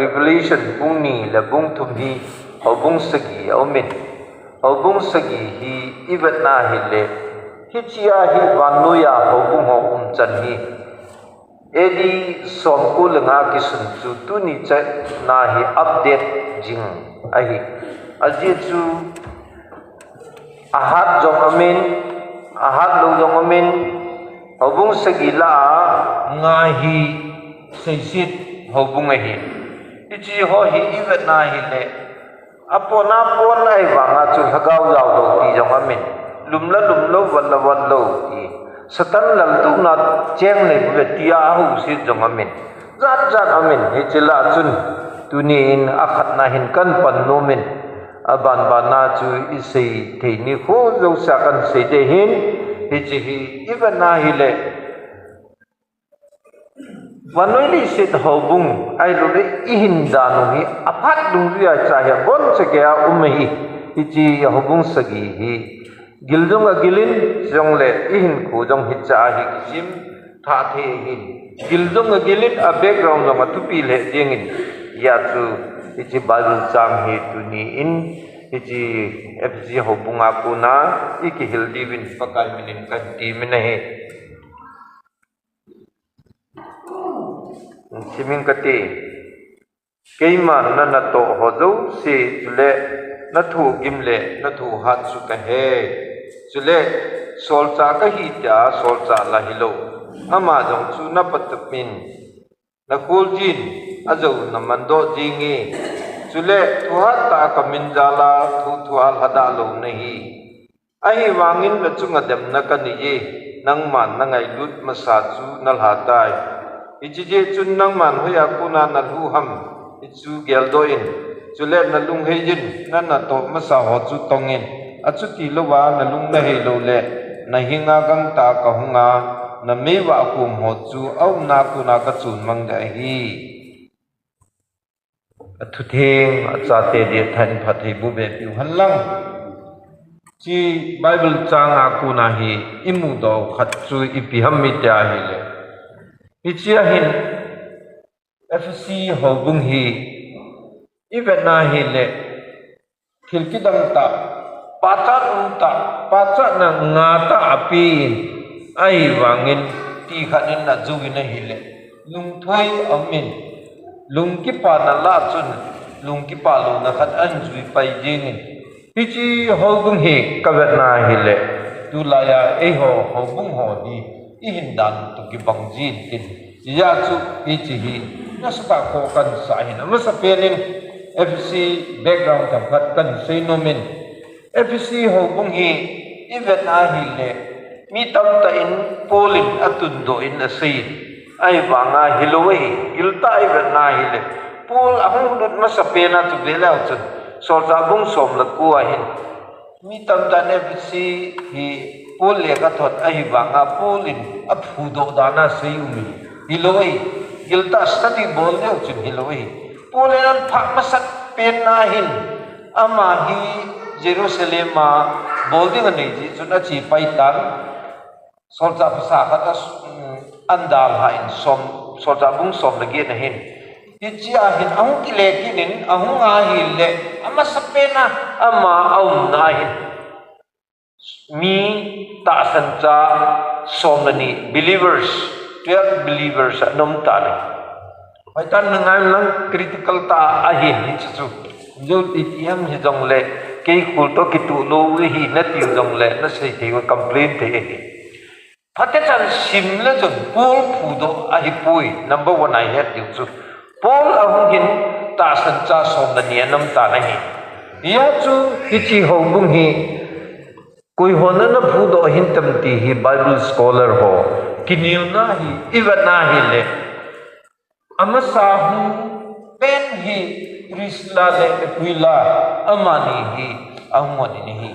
revelation bung ni la bung thum hi ho bung sagi omin ho bung sagi hi ibat na hi le hi chia hi vanuya ho bung ho chan hi edi som ku lenga ki sun chu tu ni cha na hi update jing ahi aji chu ahad jong amin ahad lo jong amin ho bung sagi la nga hi seisit ho bung hi ichi ho hi ibat na hi le apona pon ai wanga chu hagau yaw do ti jong amin lumla lumlo walla wallo ti satan lam tu na cheng le bu tia hu si jong amin zat zat amin hi chila chun tunin akhat na hin kan pan no min aban bana chu isei theini kho zo sa kan se de hin hi chi hi ibat na hi le wanoi li sit ho bung ai lo de ihin da no hi aphat dung ria cha ya bon se kya umhi hi chi ho bung sagi hi giljong a gilin jong le ihin khu jong hi cha hi sim tha the hi giljong a gilin a background jong a tu pi le jengin ya chu hi chi bible chang hi tu ni in hi chi fg ho bunga ku na iki hildi win pakai minin kan ti min he simin kati keiman na to hozo si jule na thu gimle na thu hat su ka he jule sol cha ka hi ta sol cha la hilo ama jong chu na patapin na kul jin azo na mando jingi jule thuha ta ka min jala thu thual hada lo nahi ahi wangin na chunga dem na ka ni ye nang man na ngai lut masa chu nal hatai ichije chun nang man hoya kuna na lu ham ichu geldoin chule na lung hejin na to masa ho chu tongin achu ti lowa na lung na he lo le na hinga gang ta ka hunga na mewa kum ho chu au na kuna ka chun mang da hi athu theng acha te de than phathi bu be pi hallang chi bible changa kuna hi imu do khat chu ipi ham mi ta hi le ichia hin fc ho bung hi ivena hi le thilkidang ta pachat unta pachat na ngata apin ai wangin ti khanin na juwi na hi le lung thoi amin lung ki pa na la chun lung ki pa lo na khat an jui pai jingin ichi ho bung hi kavet na hi le tu la ya e ho bung ho di ihin dan tu ki bangjin tin ya chu ichi hi nasta ko kan sa hin amasa pelin fc background tam khat kan sinomin fc ho bung hi event a hi le mi tam ta in polin atun do in asai ai wanga hiloi gilta event na hi le pol ahung dot masa pena tu bela chun sol ta bung som la ku a hin mi tam ta fc hi pol le ka thot ai wanga polin a phu do dana sei umi hiloi gilta study bol ne chun hiloi polen phak masat pen na hin ama hi jerusalem ma bolding ani ji chuna chi pai tan solta phasa khat andal ha in som solta bung som lagi na hin ichia hin ahung ki le kinin ahung a hi le ama sapena ama au na hin mi ta san cha somani believers 12 believers nom ta ne pai tan ngai lang critical ta ahin ni chu jo itiam hi jong le ke khul to ki tu lo hi na ti jong le na sei the complain the phate chan sim le jon pol phu do ahi pui number 1 I had you chu pol ahung hin ta san cha som na ni nom ta na hi ya chu hi chi ho bung hi koi hona na phu do hin tam ti hi bible scholar ho kinil na hi iwan na hi le amasa hu pen hi risla le kuila amani hi ahmani ni hi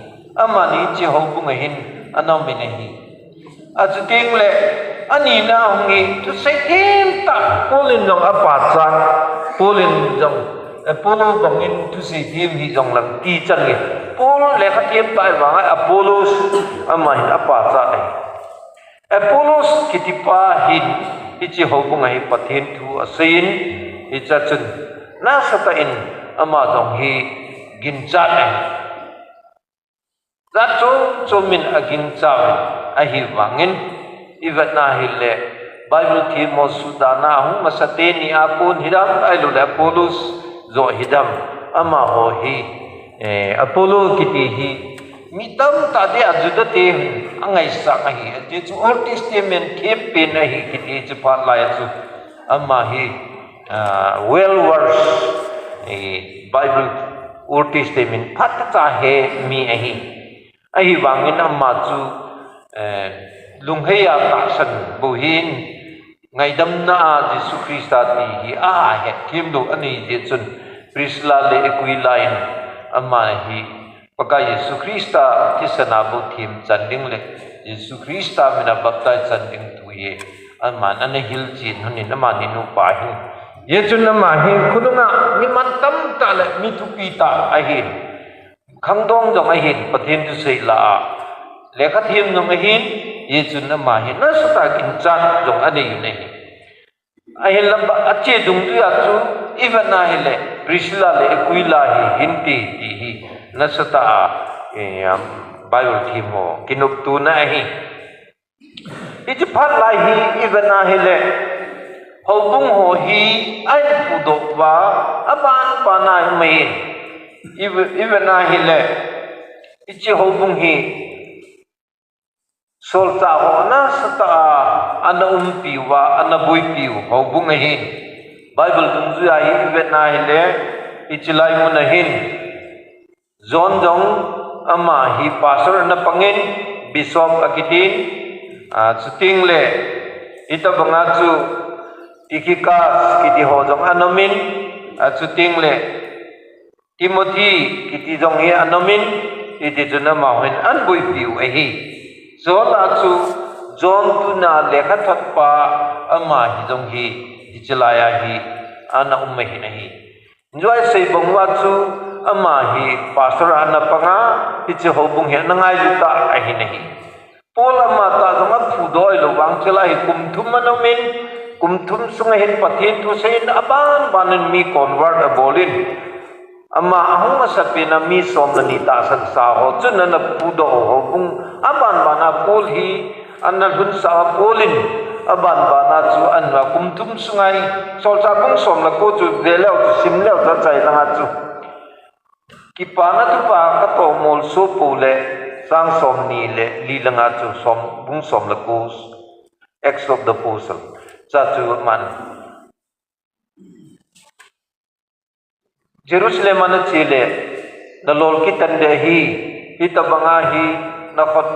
amani chi ho bung hin anam me hi aju ting le ani na hungi tu sai thêm ta polin jong apa cha polin jong polo bangin tu sai thêm hi jong lang ti chan nge pol le kha thêm tai wanga apollos ama hin apa cha ai apollos kitipa hin ichi ho bung hi pathen thu asin icha chun na sata in ama dong hi gin chat ai za cho min agin chaw a hi wangin iwat na hi le Bible thi mo sudana hung masate ni akun hidam ai lu le Apollos zo hidam ama ho hi Apollo kiti hi mitam ta de ajuda te angai sa hi te chu Old Testament campaign hi kiti chu pa la chu ama hi well versed Bible Old Testament phat ta he mi ahi wangin amma chu lungheya ta san buhin ngai dam na Jesu Christa ti hi he kim do ani je chun Priscilla le Aquila in amma hi paka Yesu Christa kisana bu thim chanding le Yesu Christa mina baptize chanding tuye amma ane hil chin hunin ama ni nu pa hi ye chun ama hi khudunga ni man tam ta le mi thu pi ta a hin khangdong jong a hin pathin tu sei la le kha thim jong a hin ye chun ama hi na sa ta kin chan jong ane yu nei a hin lamba ache dung tu ya chu ivana hi le Priscilla le Aquila hi hinti ti hi na sa ta Bible thim ho kinup tu na hi iti phat lai hi ivana hi le hobung ho hi ai pu do wa aban pa na mai ivana hi le ichi hobung hi sol ta ho na sa ta ana pi wa ana bui pi hobung hi Bible dung ju ai ivana hi le ichi lai mu na hin John jong ama hi pastor na pangin bishop akitin chuting le ita banga chu Tychicus kiti ho jong anomin chuting le Timothy kiti jong hi anomin iti chuna ma hin an bui piu hi John chu John tu na lekha thot pa ama hi jong hi ichlaya hi ana hi nahi enjoy sei bangwa chu ama hi pastor ana panga ichi hobung he nangai lu ta a hi nahi Paul ama ta jong phu doi lo wang chela hi kumthum manomin kumthum sunga hin pathin tu sein aban banan mi convert a bolin ama ahung sapina mi som na ni ta san sa ho chun na phu do hobung aban bana Paul hi anna hun sa Paulin aban bana chu anwa kumthum sungai sol cha bung som la ko chu veleu chu sim leu cha chai langa chu kipana tu pa ka to mol so pole sang som ni le li langa chu som bung som la ko Acts of the Apostle cha chu man Jerusalem an chile na lol ki tan de hi hitabanga hi na khot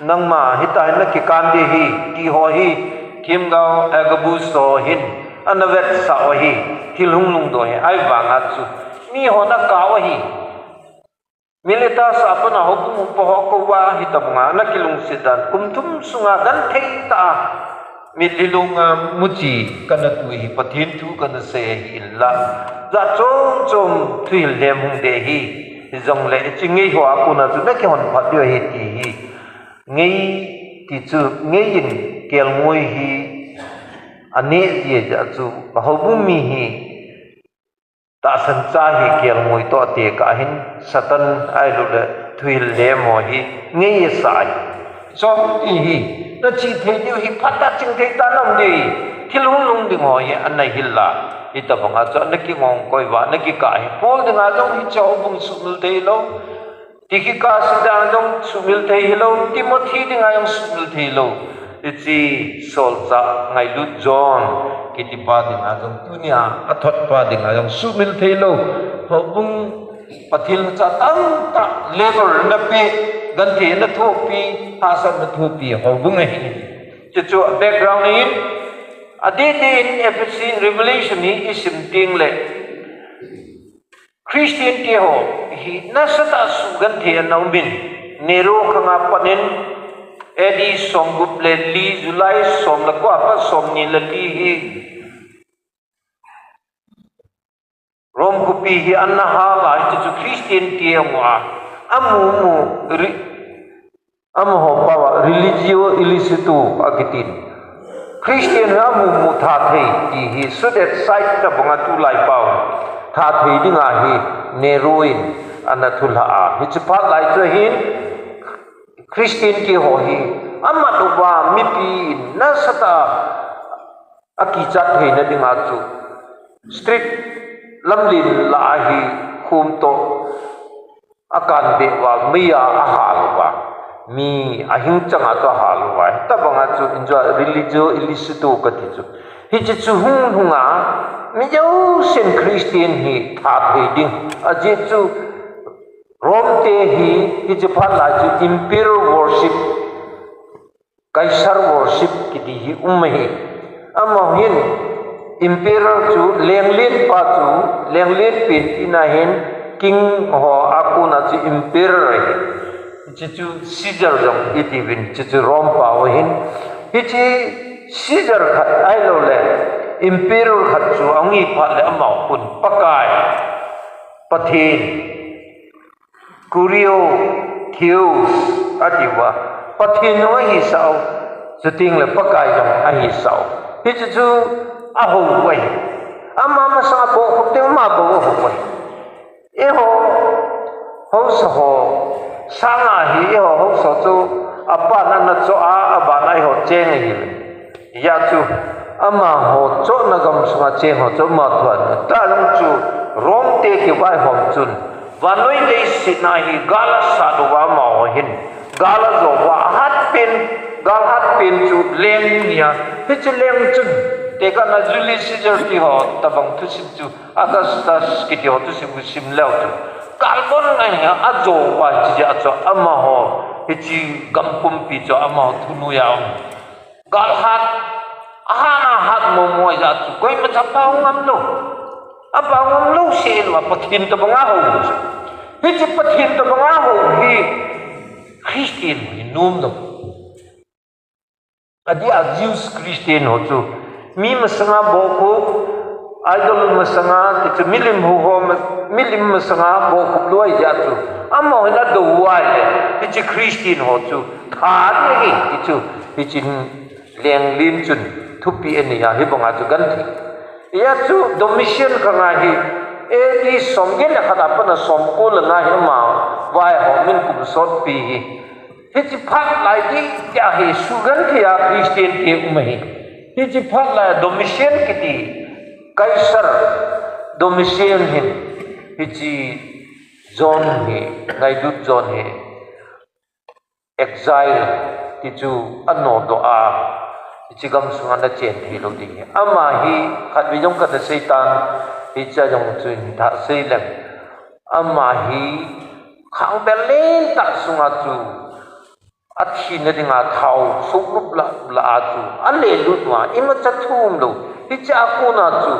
nangma hita na ki kan de hi ki ho hi kim gao agabu so hin anavet sa o hi thilhung lung do he ai wanga chu mi ho na ka o hi milita sa pa na hobung po ko wa hitabanga na kilung sidan kumthum sunga dan thei ta mililung muji kana tu hi pathin thu kana se hi la za chom chom thil lem hung de hi jong le chingi ho aku na chu na ke hon phat yo hi ti hi ngei ti chu ngei in kel ngoi hi ane ye ja chu hobum mi hi ta san cha hi kel ngoi to te ka hin satan ai lu le thil lem ho hi ngei sai so ti hi na chi the diu hi phata ching the ta nam di thilung lung ding ho hi an nai hilla ita banga cha na ki ngong koi wa na ki ka hi pol dinga jong hi chau bung sumul te lo Tychicus dang jong sumil te lo Timothy dinga jong sumil te lo ichi sol cha ngai lu John kiti pa dinga jong tunia athot pa dinga jong sumil te lo ho bung pathil cha tang ta level na pe gan the na thopi hasan na thopi ho bung hi chu background in adite in Ephesian Revelation hi isim ting le Christian ke ho hi nasata sugan the naumin nero khanga panin edi somgup le li July som la ko apa som ni le li hi rom kupi hi anna ha la chu Christian ke wa amu ho pawa religio illicito akitin Christian amu mu tha thei ti hi so that side ta banga tu lai paw tha thei dinga hi neruin anathula hi chupat lai chu hin Christian ki ho hi amaluwa mipi na sata akichat thei na dinga chu street lamlin la hi khum to akan be wa miya ahalwa mi ahing changa to halwa tabanga chu enjoy religio illicito ka ti chu hi chu hunga mi jo sin Christian hi tha thei ding aje chu Rome te hi chu phat la chu imperial worship Kaisar worship ki di hi umhi amahin Emperor chu lenglin pa chu lenglin pin inahin king ho aku na chu emperor chu Caesar jong itivin chu Rome pa hin hi Caesar khat ai lo le emperor khat chu angi phat le amau kun pakai pathin Curio Theus adiwa pathin no hi sao chu ting le pakai jong a hi sao hi chu aho wai ama masa bo khopte ma bo ho wai e ho so sanga hi ho so chu apa na cho a aba nai ho cheng hi ya chu ama ho cho na gam sa cheng ho cho ma thwan ta long chu rom te ki wai hom chun vanoi le sina hi gala sa do wa ma ho hin gala zo wa hat pin chu leng nia hi chu leng chun teka na Julius Caesar ti ho tabang tu sim chu Augustus ki ti ho tu sim leo chu kalbon ngai ha ajo wa ji ajo ama ho hi gampum pi cho ama ho thunu ya gal hat ahana hat mo mo ya chu koi ma chapa ngam lo apa ngam lo se ma pathin to banga ho hi chi pathin to banga ho hi Christian hi num no adia Jews Christian ho chu mi masanga boku idol masanga ti milim ho milim masanga boku loi ja chu amo na do wai le ti Christian ho chu khan ni ti chu ti chin leng lim chun thupi ani ya hi banga chu gan thi ya chu Domitian ka nga hi e ti somge la khata pa na som ko la nga hi ma wai ho min kum sot pi hi ti phat lai ti ya hi sugan thi ya Christian ke umhi hi phat la Domitian kiti Kaisar Domitian hin hi John hi Naidut John hi exile ti chu anno do a ti gam sunga na chen thi lo ding ama hi khat bi jong ka ta Satan hi cha jong chuin tha sei lem ama hi khang belen tak sunga chu athi na dinga thau suklup la chu ale lu wa ima chathum lo hi cha ko na chu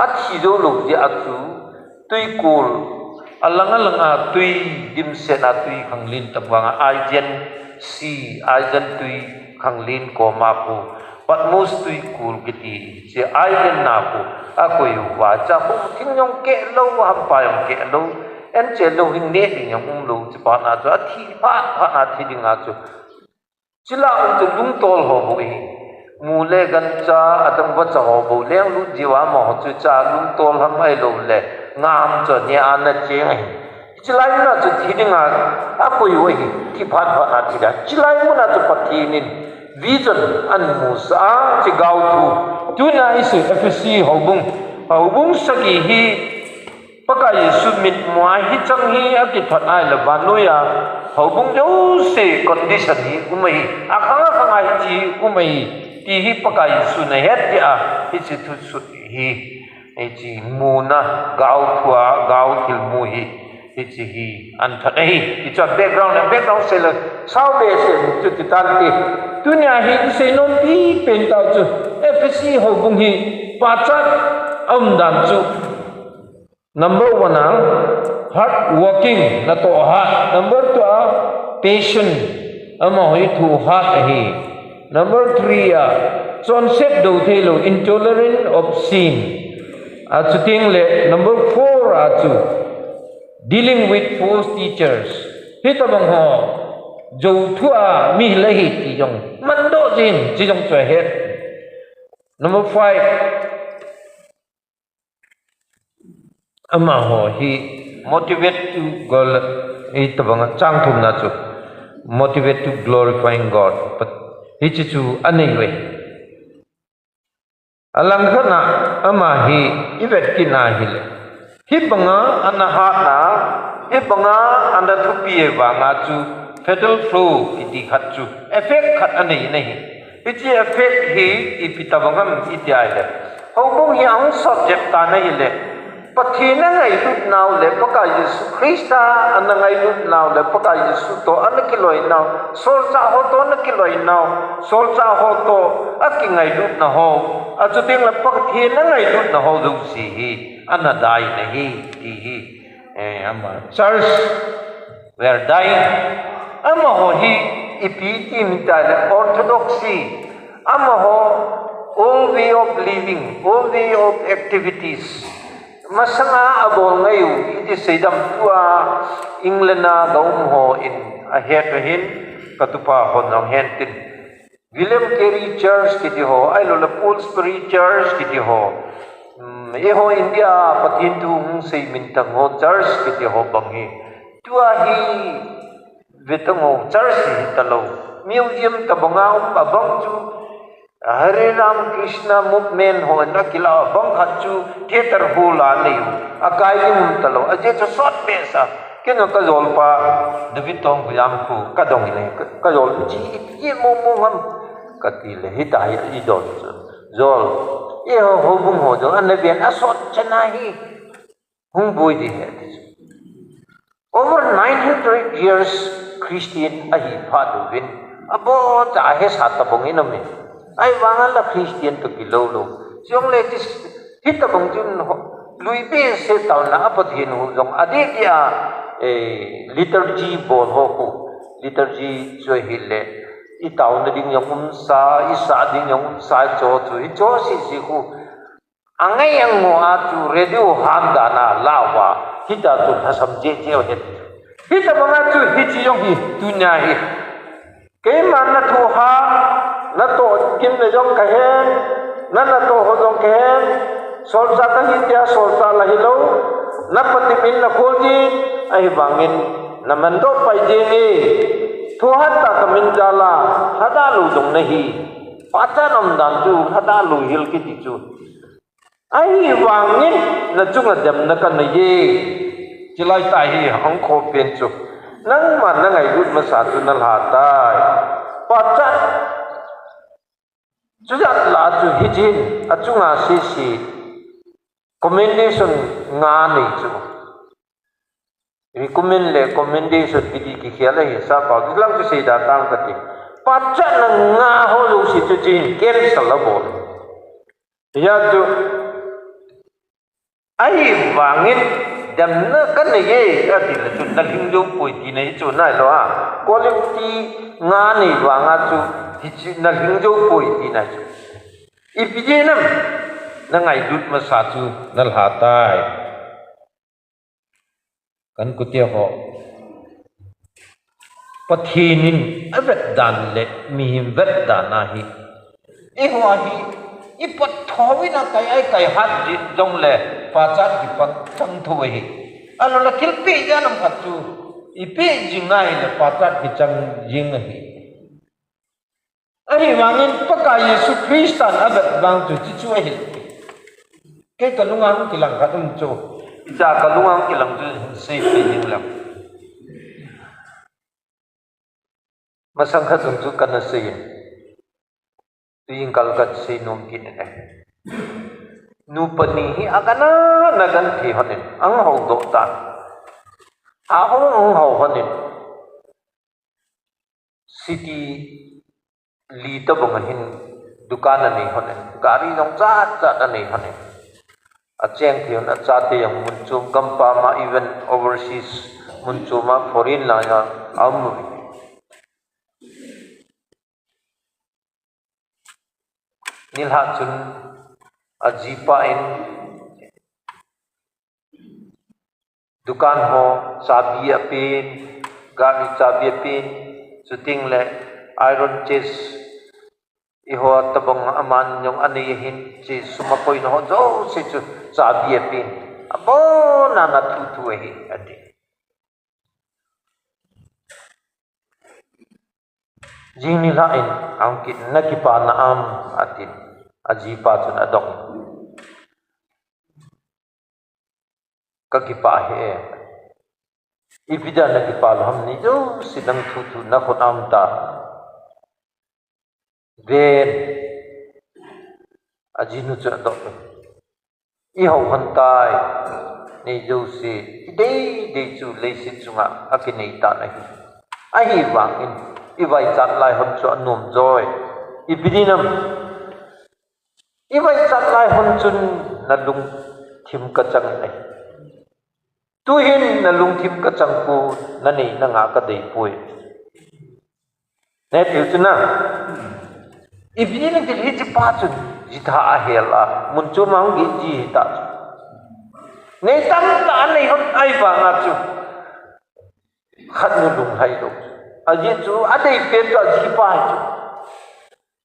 athi do lo ji achu tui kul alanga tui dim se na tui khanglin tabanga aijen si aijen tui khanglin ko ma ko patmos tui kul kiti che aijen na ko akoi wa cha ko thingyong ke lo ham pa yong ke lo en che lo hin ne ding yong lo chi pa na chu athi pa na thi dinga chu chila tu lung tol ho boi mule gan cha atang ba cha ho bo leng lu jiwa mo chu cha lung tol ham ai lo le ngam cho nya an na cheng ai chilai na chu thi dinga a koi wei thi phat phat na thi da chilai mu na chu pathi nin vision an mu sa chi gau tu na isu fc hobung sagi hi paka yesu mit moi hi chang hi aki phat ai la ban lo ya hobung jo se condition hi umai akhanga khanga hi umai ti hi paka yesu na het ya hi chi thu su hi chi mu na gau thua gau thil mu hi hi an that hi ti cha background se la sao be se tu ti tan ti dunia hi se non pi pen tao chu fc hobung hi pa chat dan chu number 1 hard working na to hard number 2 patient ama hoi thu hard hi number 3 concept do thelo intolerant of sin chu ting le number 4 chu dealing with false teachers hi ta bang ho jo thua mi le hi ti jong man do jin ji jong chwe het number 5 ama ho hi motivate to goal e tabanga chang thum na chu motivate to glorifying God but hi chu anei we alang khana ama hi ivet kina hi le hi banga ana ha na hi banga anda thupi wa nga chu fatal flow iti khat chu effect khat anei nei iti effect hi ipitabangam iti ai le hobong hi ang subject ta nei le pathina ngai lut naw le paka Yesu Krista an ngai lut naw le paka Yesu to an kiloi naw sol cha ho to na kiloi naw sol cha ho to aki ngai lut na ho a chu ting la pathina ngai lut na ho du si hi an dai na hi ti hi ama church where dying ama ho hi ipi ti mi ta le orthodoxy ama ho all way of living all way of activities masanga abol ngayu iti sedam tua England na gaum ho in a het hin katupa honong hentin William Carey Church kiti ho ai lo la Pillsbury Church kiti ho e ho India pathin tu sei min tang ho church kiti ho bangi tua hi vetango church hi talo museum tabanga abang chu Hare Ram Krishna movement ho na kila bang khachu theater hula nei akai lim talo aje cho short pesa keno ka jol pa David tong yam khu ka dong le ka jol ji ye mo mo ham ka ti le hitai i don jol e ho bung ho jo an bian a short chana hi hung boi di he over 900 years Christian ahi phadu win abo ta he sa ta bong in me ai wangal la Christian to kilo lo jong le tis hit ta bong jun lui be se taw na apathin hu jong adi dia liturgy bol ho ko liturgy choi hille I taw na ding yung sa isa ding yung sa cho chu I cho si ku angai ang mo atu radio handa na lawa hita tu thasam je je het hita banga chu hi chi yong hi dunya hi ke man na thu ha na to kim na jong ka hen na to ho jong ka hen sol sa ka hi tia sol sa la hi lo na pati min na khol ji ai bangin na man do pai je ni thu hat ta ka min jala hada lu jong na hi pata nam dan chu hada lu hil ki ti chu ai bangin na chung na dem na kan na ye chilai tai hi hang kho pen chu nang man na ngai lut ma sa tu na la tai pata Sujat la chu hijin achunga si commendation nga nei chu recommend le commendation bidi ki khiala hi sa pa lang chu sei da tang ka ti pacha na nga ho lu si chu jin ken sala bol ya chu ai wangin dam na kan ne ye ati la chu na ling lu poi ti nei chu nai lo ha quality nga nei wa nga chu hi na ling lu poi ti nai chu ipijinam na ngai dut ma sa chu nal ha tai kan kutia ho pathinin avet dan le mi vet dana hi e ho hi I pat thowi na kai hat ji dong le pa chat ki pat chang thoi hi alo la kil pe janam khat chu I pe jingai le pa chat ki chang jing hi Ari wangin paka Yesu Kristan abat bang tu cicu hi ke kalungang kilang katum chu ja kalungang kilang chu sei pe ning lam masang khatum chu kana sei tuing kalkat sei nom kin nu pani hi agana nagan thi honen ang ho do ta a ho honen city li ta bong hin dukan ani honen gari jong chat ani honen a cheng thion a cha te yang mun chum kampa ma even overseas mun chuma foreign la ya am nilha chun ajipa in dukan ho chabi apin gari chabi apin chuting le iron chest iho tabong aman yung ani hin chi sumapoi no jo si chu chabi apin abo na tutu hi adi jini lain angkit nakipa na am atin aji pa chun adong kakipa he ibida nakipa ham ni jo sidang tutu na khot am ta ven aji nu chun adong i ho hantai nei jo si dei dei chu leisit chunga akinei ta na hi a hi wangin iwai chat lai hon chu anom joy ibidinam iwai chat lai hon chun na lung thim ka chang nei tu hin na lung thim ka chang pu na nei na nga ka dei pui net il chuna ibidinam til hi chi pa chun jitha a hela mun chu mang gi ji ta nei tam ta nei hon ai wa nga chu khat nu lung hai do aji chu adei pe to ji pa chu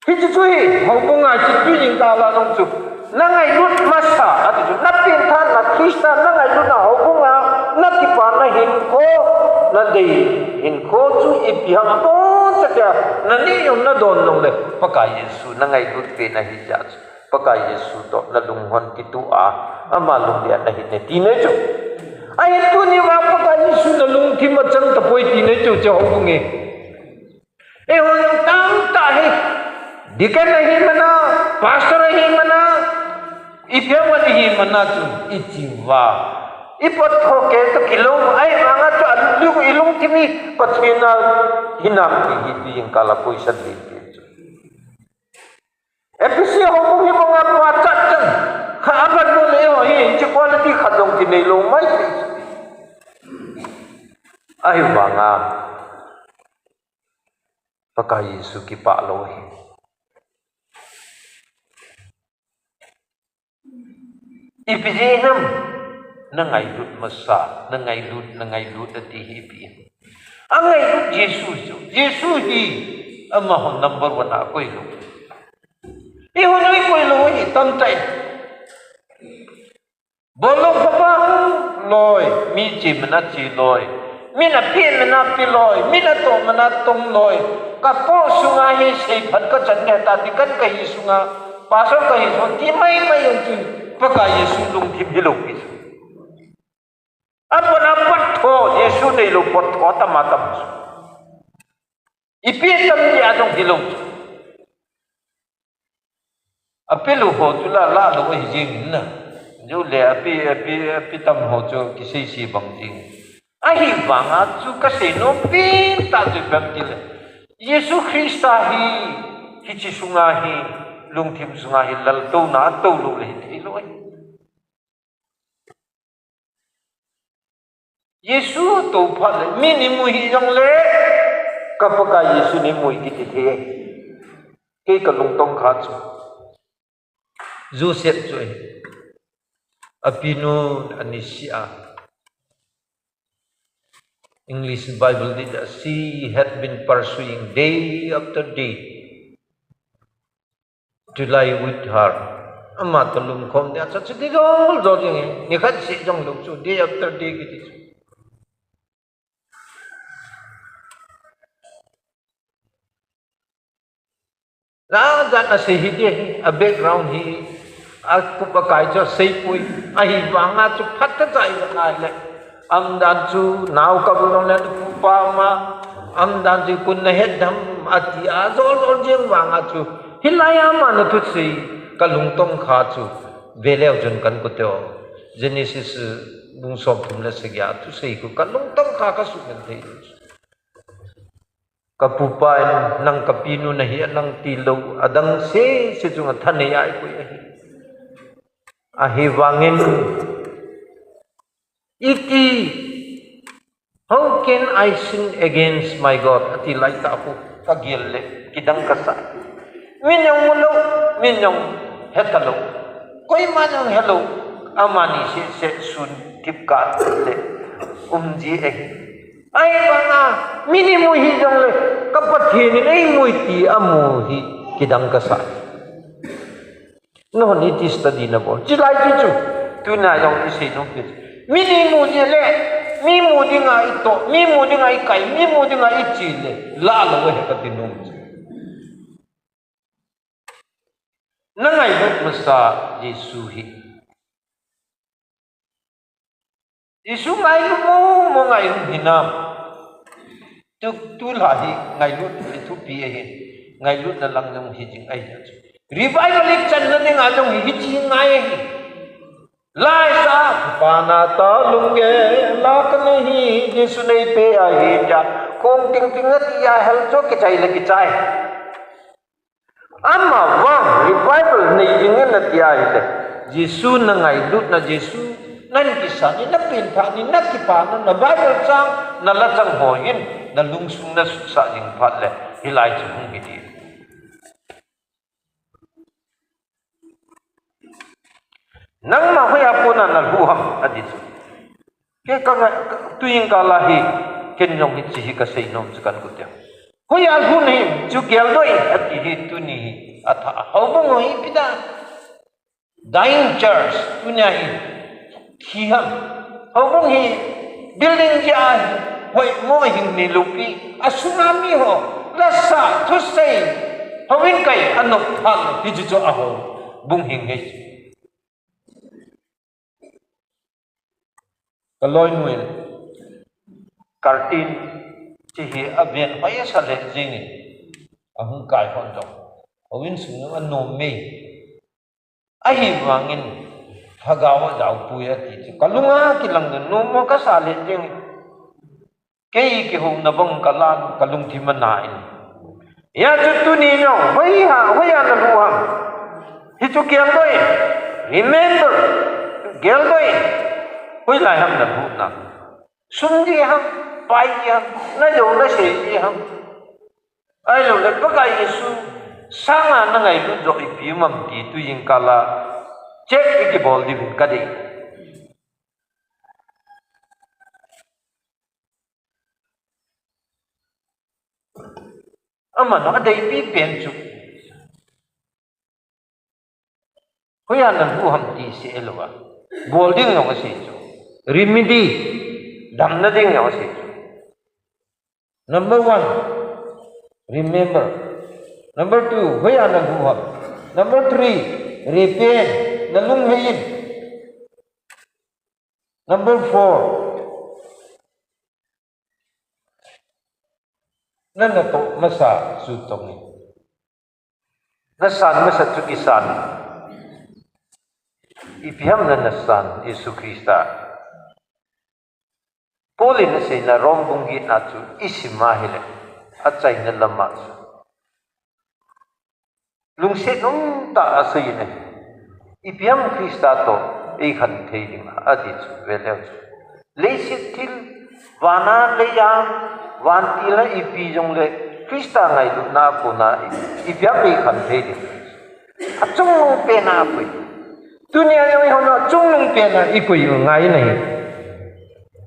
hi chu hi ho bunga chi pi jing ta la nong chu na ngai lut ma sa atu chu na pin tha na krista na ngai lut na ho bunga na ki pa na hin ko na dei hin ko chu i pi ham to cha cha na ni yong na don nong le pa ka yesu na ngai lut pe na hi cha pa ka yesu to na lung hon ki tu a ama lung dia na hi ne ti ne chu ai tu ni wa pa ka yesu na lung thi ma chang ta poi ti ne chu cha ho bunge e hon tam ta hi dikan hi mana pastor hi mana ipyawan hi mana chu ichiwa ipot ho ke to kilong ai manga chu alu ilung thimi pathina hinam ki hi pi kala poisa di chu episi ho bu hi monga pa chat chan kha abat mo le ho hi chi quality khadong ki nei lo mai ai wanga pakai Yesu ki pa lo hi ibijinam nangai lut masa nangai lut ati hi pi angai lut Yesu hi ama hon number 1 a koi lo i honoi koi lo hi tam tai bolong papa loi mi chi mana chi loi mina pi mana pi loi mina to mana tong loi ka po sunga hi sei phat ka chan ne ta dikan ka hi sunga pasal ka hi so ti mai yong chi paka Yesu lung thim hi lo pi apona pat tho Yesu nei lo pot tho tamatam ipi tam ni adong hi lo apelu ho tula la lo hi jing na jo le api tam ho cho ki sei si bang jing ahi banga chu ka se no pin ta ju bam ti le Yesu Krista hi chi sunga hi lung thim sunga hi lal to na to lo le thi lo Yesu to phat le mi ni mu hi jong le ka pa ka Yesu ni mu ki ti the ke ka lung tong kha chu Joseph chu apino anisia English Bible did she had been pursuing day after day to lie with her ama talum khom de cha chi dol dol jing ni khat si jong lu chu day after day ki ti la da na se hi de a background hi a ku pa kai cho sei pui a hi wanga chu phat ta chai na le am dan chu naw ka bulong le pu pa ma am dan chu kun na het dam ati a zol jeng wanga chu hilaya ma na tu sei ka lung tong kha chu veleu jun kan ko teo Genesis bung som thum la se gya tu sei ku ka lung tong kha ka su men thei ka pu pa nang ka pinu na hi nang ti lo adang se chung than ya ai ku a hi wangin iti how can I sin against my God ati lai ta ko kagil le kidang kasa minyong mulo minyong hetalo koi manang hello amani se sun tipka le umji ai banga mini mu hi jong le kapathi ni nei mui ti amu hi kidang kasa no ni ti study na bo chi lai chi chu tu na yong isi no pi mi ni mu je le mi mu di nga I to mi mu di nga I kai mi mu di nga I chi le la lo he ka tin nom na ngai lo masa Yesu hi Yesu ngai lu mo ngai hinam tu la hi ngai lu tu pi hi ngai lu na lang jong hi jing ai revival ik chan na ding a jong hi chi ngai hi lai sa pa na ta lung ge la ka nahi Yesu nei pe a hi ja kong ting ting ti ya hel cho ke chai la ki chai ama wa revival nei jing na ti a hi le Yesu na ngai lu na Yesu nan kisa ni na pin tha ni na ki pa na Bible chang na la chang ho yin na lung sung na su sa jing phat le hilai chu hung hi nang ma hoya puna na lu ham adi ke ka tuing ka la hi ken yong hi chi ka sei nom chu kan ku te hoya lu ni chu gel doi ati hi tu ni atha ho bong hi pida dying church tunya hi khi ham ho bong hi building ja hoi mo hin ni lupi a tsunami ho la sa thu sei ho win kai anok thal hi chu cho a ho bung hin he kaloi nuil kartin chi hi avian hoi sa le jing ahung kai hon do awin sung an nom me a hi wangin hagawa dau puya ti kalunga ki lang no mo ka sa le jing kei ki hung na bang kalan kalung thi manain ya chu tu ni no hoi ha na lu ham hi chu kiang doi remember gel doi hoi lai ham na bu na sun ji ham pai ji ham na yo na se ji ham ai lo le pa kai Yesu sanga na ngai lu jo I pi mam ti tu yin kala check ki bol di ka de ama no dai pi pen chu hoi na bu ham ti se elwa golding no se chu remedy dam na ding no se chu number 1 remember number 2 hoi na bu ham number 3 repent na lung hein number 4 na to masa su tong ni na san masa chu ki san ipiham na san Yesu Krista poli na se na rom bungi na chu isima hele achai na lama chu lung se nung ta asai ne ipiham Krista to ei khan thei ding adi chu vele chu le sit til wana le yang wan ti la ipi jong le Krista ngai du na ko na ipiham ei khan thei ding achung pe na pui dunia yang hono chung nung pe na ikui ngai nei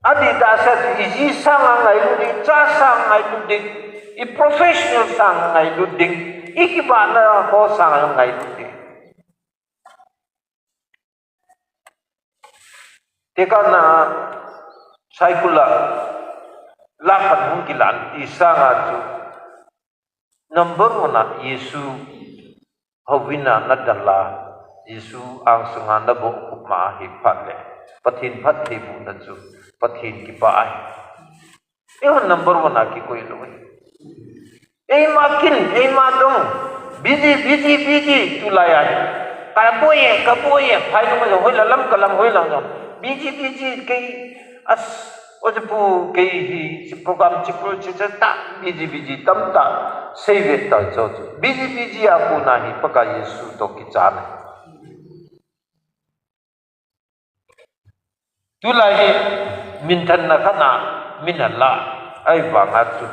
adi da sa iji sang ngai lu di cha sang ngai lu di I professional sang ngai lu di iki ba na ho sang ngai lu di teka na saikula lakan hung kilan isa nga chu number 1 na Yesu hawina na dala Yesu ang sunga na bo ma hi phatle pathin phat thi bu na chu pathin ki pa ai e number 1 na ki koi loi e ma dong busy tu la ya ka boye phai no ma hoi la lam kalam hoi la no busy ke as ojepu ke hi program chipro chicha ta busy tam ta save ta cho busy aku na hi paka Yesu to ki chan tu la hi min than na khana min la ai wa nga chu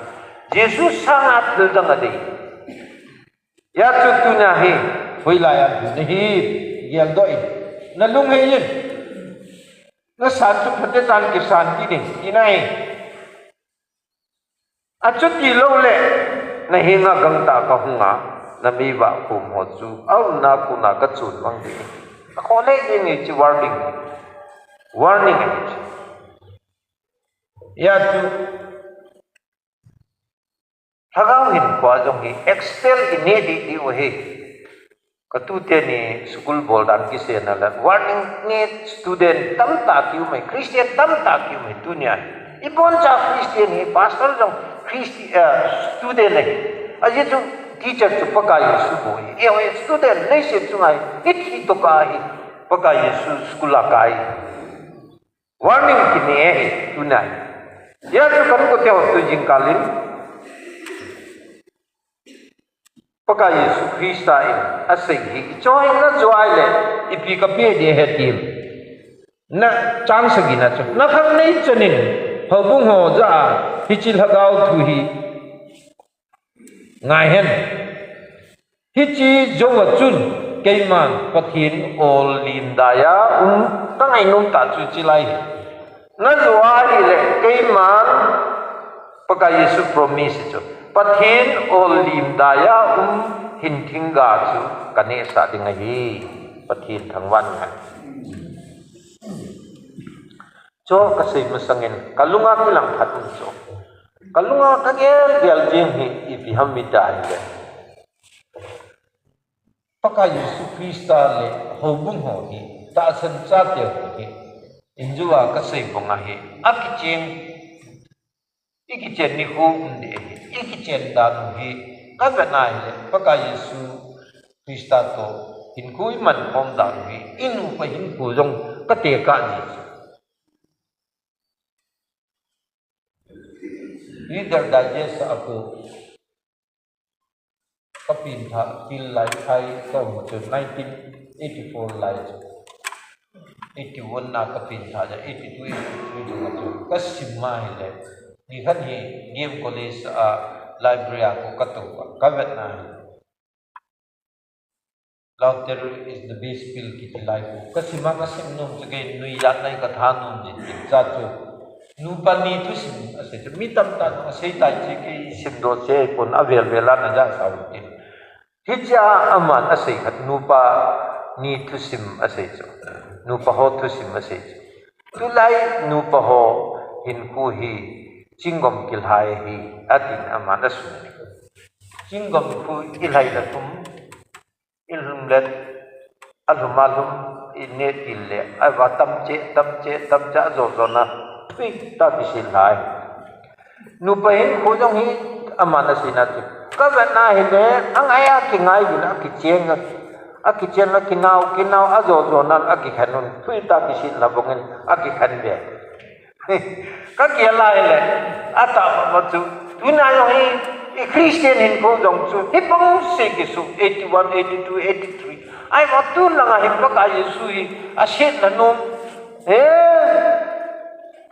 Yesu sangat dang ade ya chu tu na hi hoi la ya ni hi yang doi na lung he yin na san chu phate tan ki san ki ni inai achu ti lo le na hi nga gang ta ka hunga na mi ba khu mo chu au na ku na ka chun wang di ko le ni chi warding warning it ya tu thagao hin kwa jong hi expel ine di ohe katu te ni school bol dan ki se na la warning ni student tam ta kyu mai Christian tam ta kyu mai dunia ibon cha Christian hi pastor jong Christian student nei aje tu teacher tu paka Yesu boy e student nei se tu ngai it to ka hi paka Yesu school kai warning ki ne hi tunai ya tu kan ko te tu jing kalin paka Yesu Krista in asai hi choi na joai le ipi ka pe de he tim na chang sagi na chu na khang nei chanin hobung ho ja hi chil hagau thu hi ngai hen hi chi jo wa chun keiman pathin ol lim daya ka ngai nom ta chu chi lai na joai le keiman paka Yesu promise chu pathin ol lim daya hin thinga chu kane sa ding hi pathin thangwan ha cho ka sei masangin kalunga kilang thatun cho kalunga kagel gel jing hi ipi hammi dai le paka Yesu Krista le hobung ho hi ta san cha te ho hi injuwa ka sei bonga hi akiching ikichen ni hu de ikichen da nu hi ka benai le paka Yesu Krista to hinkui man hom da nu hi inu pa hinku jong ka te ka ni Reader Digest aku kapin tha feel like I come to 1984 life 81 na kapin tha ja 82 83 jo tu kasima le ni khan hi game college library ko katu ka vet na laughter is the best skill ki life kasima kasim nom jage nui ya nai ka tha nom ji cha chu nupani tu sim ase mi tam ta no ase tai che ke sim do che kon avel vela na ja sa ti hija aman ase khat nupa ni tu sim ase chu nupa ho tu sim ase chu tu lai nupa ho hin ku hi chingom kil hai hi atin aman asu chingom ku ilai la tum ilhum let alhumalhum inet ille ava tam cha zo na tui ta bisin lai nu pahin khujong hi amana sinati ka na hi le angaya ki ngai bin ki cheng la kinau azo na aki khanun tui ta bisin la bongin aki khan be ka ki lai le ata ma chu tuna yo hi e Christian hin khujong chu hi bang se ki su 81 82 83 ai ma tu la nga hi ka Yesu hi a shet la nom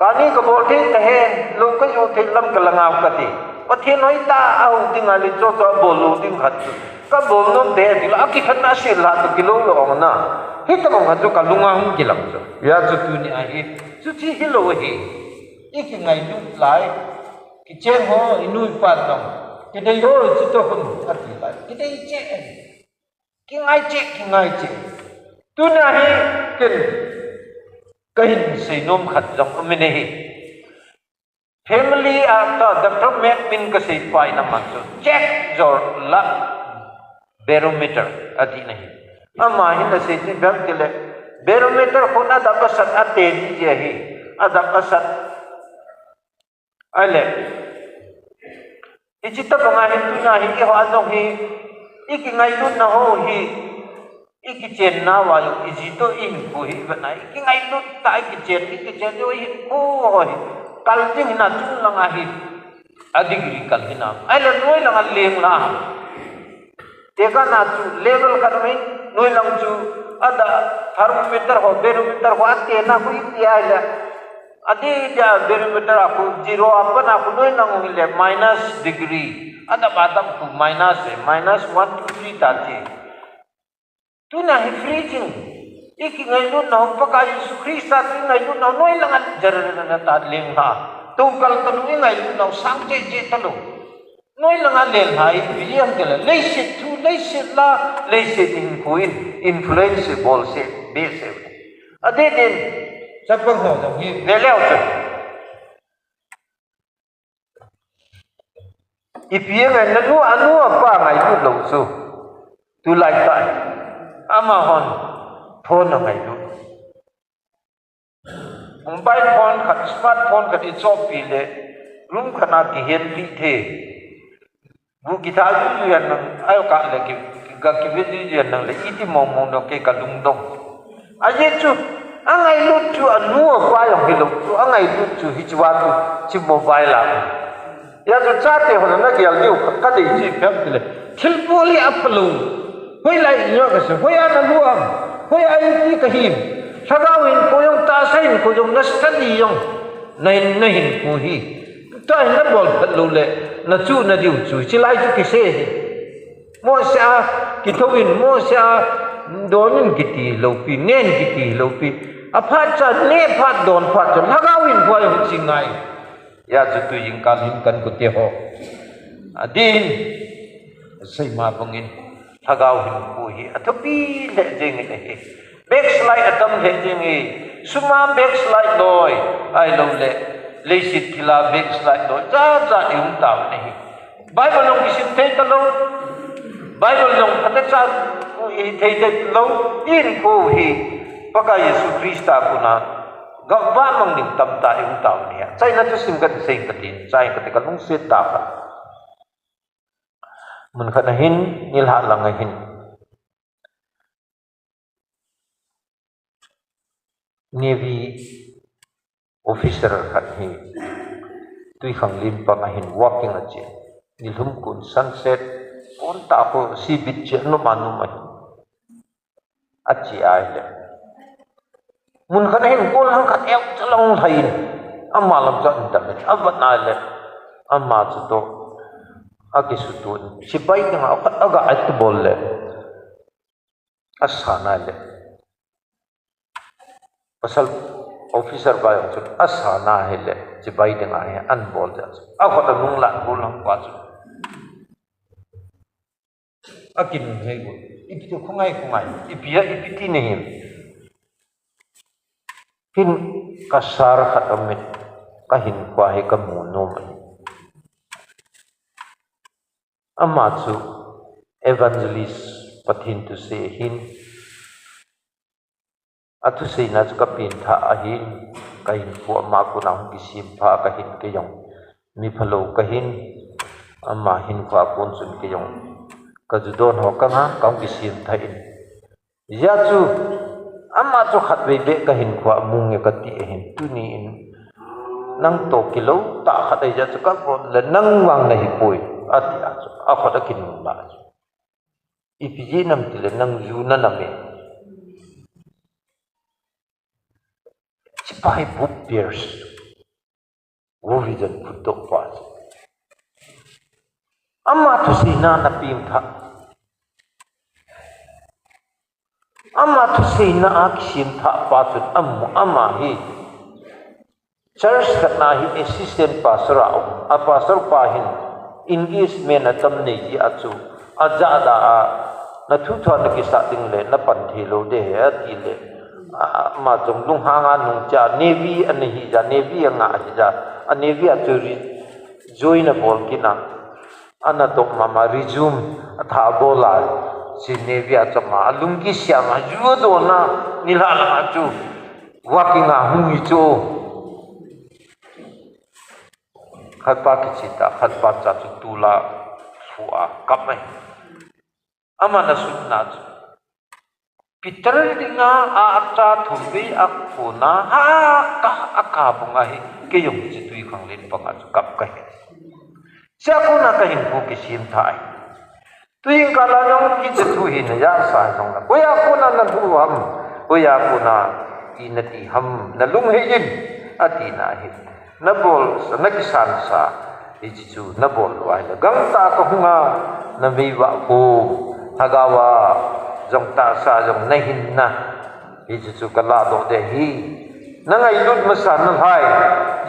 kani ka bolthi tahe lung ka yo the lam ka langaw ka ti pathin noi ta au ding ali cho bolu ding khat ka bol nom de dil aki khan na sil la to kilo lo na hi ta bang haju ka lunga hum ki lam cho ya chu tu ni a hi chu chi hi lo hi iki ngai lu lai ki chen ho inui pa dong ki dei ho chu to hun ati lai ki dei che ki ngai che tu na hi kin kahin sei nom khat jong amine hi family after Dr. Macmin ka sei pai na man so check your luck barometer adi nahi ama hi na sei ti bam tile barometer hona da basat aten je hi ada basat ale ijita banga hi tu na hi ho anong hi iki ngai lu na ho hi iki chen na wa yo ijito in ko hi banai ki ngai lu ta iki chen yo hi ko hi kal jing na chu langa hi adigri kal hina ai la noi langa leng la te ka na chu level ka mai noi lang chu ada thermometer ho barometer ho ate na ko iti ai la adi ja barometer aku 0 apa na ko noi lang le minus degree ada batam ku minus 1 2 3 ta chi tu na hi freezing iki ngai lu na paka Yesu Krista tu ngai lu na noi langan jarana na ta leng ha tu kal tanu ngai lu na sang je tanu noi langan leng hai biliam kala leisit la leisit in kuin influenceable se be se ade den sắp băng hồ dòng hi về leo rồi ipieng ngày nanu anu apa ngày tu lâu su tu lại tại ama hon phone ngày tu mobile phone khát smartphone khát ichop pi le room khana ki hen pi the bu kita ju yan nang ayo ka le ki ga ki vi yan nang le iti mong mong do ke ka lung dong aye chu angai lut chu anu apa yang hi lo chu angai lut chu hi chwa tu chi mobile la ya chu cha te ho na ki al diu ka de chi phep le thil poli aplu hoi lai yo ka se hoi ana luam hoi ai ki ka him sagawin ko yung ta sain ko yung na study yung na hin ko hi ta hin na bol phat lo le na chu na diu chu chi lai chu ki se mo sa ki thowin mo sa donin ki ti lo pi nen ki ti lo pi aphat cha ne phat don phat cha sagawin ko yung chingai ya chu tu yin kan ko te ho adin sai ma bangin sagawin ko hi athapi le jeng ne hi backslide atam he jingi suma backslide doi ai lo le sit thila backslide doi cha yung taw nahi bible long kisim thei ta lo bible long khata cha thei te lo in ko hi paka yesu krista kuna gawwa mang ning tam ta yung taw niya chai na tu sim kan sei katin chai ka te ka lung se ta ka mun khana hin nilha lang hin Navy officer khat hi tui khang lim pang hin walking a che nilhum kun sunset on ta ko si bit che no manu mai achi ai le mun khan hin kol hang khat eu chalong thain amma lam cha ta me abat na le amma chu to agi su tu sipai nga khat aga at bol le asana le pasal officer ba yung chut asana hele sipai nga he an bol ja a khat nung la bol lang kwa chu akin he go ipi khungai ipia ipiti ne him hin kasar khatamit kahin kwa he kamu no man amatsu evangelist pathin tu se hin atu se na chu kapin tha ahin kahin pu ama ku na hu kisim pha kahin ke yong mi phalo kahin ama hin kwa pon sun ke yong ka ju don ho ka nga kaung kisim tha in ya chu ama chu khat ve be kahin kwa mung nge ka ti hin tu ni in nang to kilo ta khat ai ja chu ka bon le nang wang na hi pui ati a khat a kin ba ipiji nam ti le nang ju na na me sipai book beers wovidan putto pas amma tu sina na pim tha amma tu sina aksim tha pa chu amma hi church katna hi assistant pastor a pastor pa hin engagement atam nei ji achu aja da na thu thon ki sa ting le na pan thi lo de he ti le ma jong lung hanga nung cha navy an hi ja navy nga hi ja a navy a chu join a bol kina ana to mama resume atha bola si navy a chama lungi siama ju do na nila la chu working a hungi chu khatpa ki chita khatpa cha chu tula fuwa kapai amana sunna Peter dinga a acha thumbi akuna ha ka akabunga hi ke yong chi tui khang len panga chu kap ka he cha kuna ka hin bu ki sim thai tui ka la yong ki chu thu hin ya sa jong na oya kuna na thu ham oya kuna inati ham na lung he in ati na hi na bol na ki san sa hi chu na bol wai na gang ta ka hunga na mi wa ko hagawa jong ta sa jong na hin na hi chu kala do de hi na ngai lut ma san na hai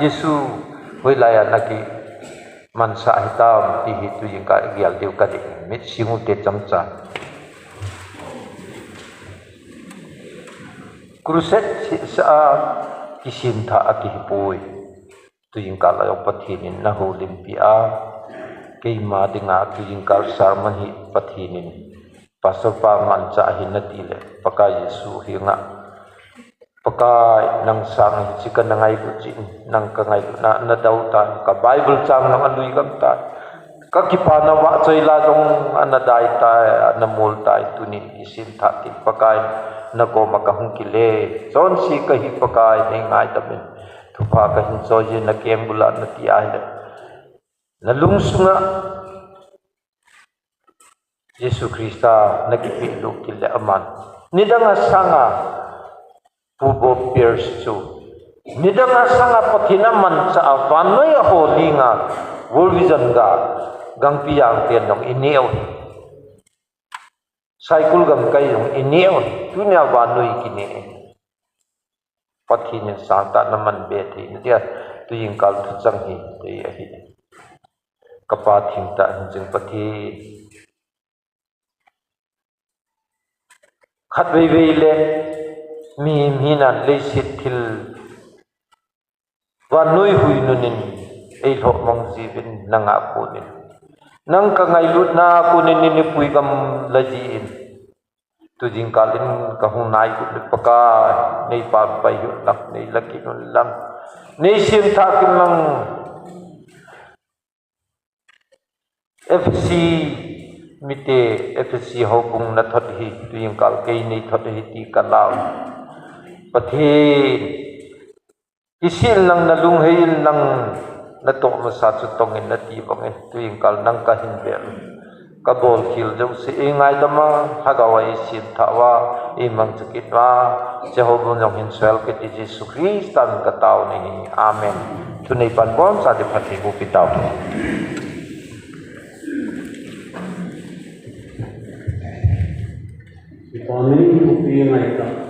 yesu hoi la ya na ki man sa hitam ti hi tu yin ka gyal deu ka de mit singu te chamcha cruset sa kisin tha akihipui tuying kalayo pathinin nahu limpia keima dinga tuying kal sarmahi pathinin pastor pa mancha hinatile paka Yesu hinga paka nang sang chikan nangai bucin nang kangai na dautan ka Bible chang nang alui gamta ka kipana wa choila jong anadai ta anamul tai tunin kisin tha tin pakai nako makahungkile son si kahi pakai nei ngai tamen thupa ka hin soje na kem bula na ti ai na lungsunga Yesu Krista nakipi lu kile aman nidanga sanga pubo piersu nidanga sanga pathinaman sa avanoi holinga worvision ga gangpiang tian dong ineo cycle gam kai dong ineo tunya vanoi kine pathinin santa naman beti dia tuying kal thuchang hi te hi kapa thingta hinjing pathi khatwei weile mi hina leisit thil vanoi huinunin ei lo mong jibin nanga kunin nang ka ngai lut na kunin ni pui gam lajiin tujing kalin ka hunai ku paka nei pa pai yu lak nei lakinun lam nei sim tha kim lang FC mite FC hopung na thot hi tuying kal kei nei thot hi ti kalaw pathi isil nang nalung heil nang nato masa chu tongin na ti bang tuying kal nang ka hinbel ka bol khil jo se ngai dama hagawai sin thawa imang chukitwa jehovah jong hin sel ke ti Jesu Kristan ka taw ni amen tunai pan bom sa de phathi bu pitaw Ipaming kupi ngai ta